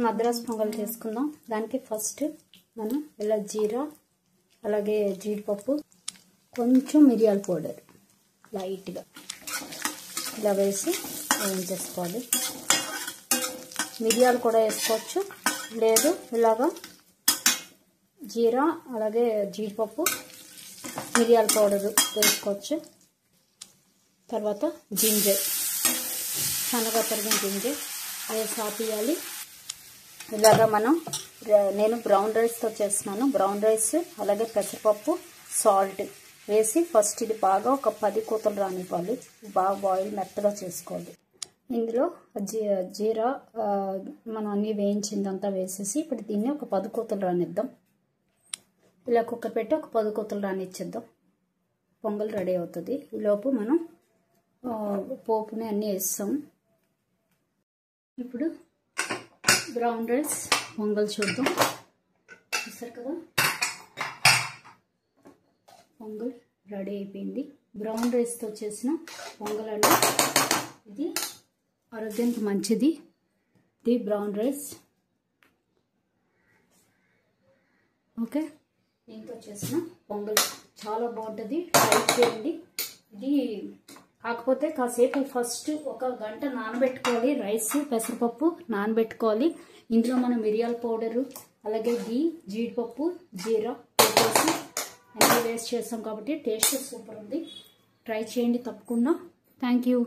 మద్రాస్ పొంగల్ చేసుకుందాం. దానికి ఫస్ట్ మనం ఇలా జీరా అలాగే జీడిపప్పు కొంచెం మిరియాల పౌడర్ లైట్గా ఇలా వేసి వేయించేసుకోవాలి. మిరియాలు కూడా వేసుకోవచ్చు, లేదు ఇలాగా జీరా అలాగే జీడిపప్పు మిరియాల పౌడర్ వేసుకోవచ్చు. తర్వాత జింజర్ సన్నగా తరిగిన జింజర్ వేసి ఆపియాలి. ఇలాగా నేను బ్రౌన్ రైస్తో చేస్తున్నాను. బ్రౌన్ రైస్ అలాగే పెసరపప్పు సాల్ట్ వేసి ఫస్ట్ ఇది బాగా ఒక 10 కూతలు రానివ్వాలి. బాగా బాయిల్ మెత్తగా చేసుకోవాలి. ఇందులో జీరా మనం అన్నీ వేయించిందంతా వేసేసి ఇప్పుడు దీన్ని ఒక 10 కూతలు రానిద్దాం. ఇలా కుక్కర్ పెట్టి ఒక 10 కూతలు రానిచ్చేద్దాం. పొంగల్ రెడీ అవుతుంది. ఈలోపు మనం పోపుని అన్నీ వేస్తాం. ఇప్పుడు బ్రౌన్ రైస్ పొంగల్ చూద్దాం. చూసారు కదా, పొంగల్ రెడీ అయిపోయింది. బ్రౌన్ రైస్తో చేసిన పొంగల్ అండి. ఇది ఆరోగ్యానికి మంచిది. ఇది బ్రౌన్ రైస్. ఓకే, దీంతో చేసిన పొంగల్ చాలా బాగుంటుంది. ట్రై చేయండి. ఇది కాకపోతే కాసేపు ఫస్ట్ 1 గంట నానబెట్టుకోవాలి. రైస్ పెసరపప్పు నానబెట్టుకోవాలి. ఇందులో మనం మిరియాల పౌడరు అలాగే జీడిపప్పు జీరా వేసి అన్నీ వేస్ట్ చేస్తాం కాబట్టి టేస్ట్ సూపర్ ఉంది. ట్రై చేయండి తప్పకుండా. Thank you.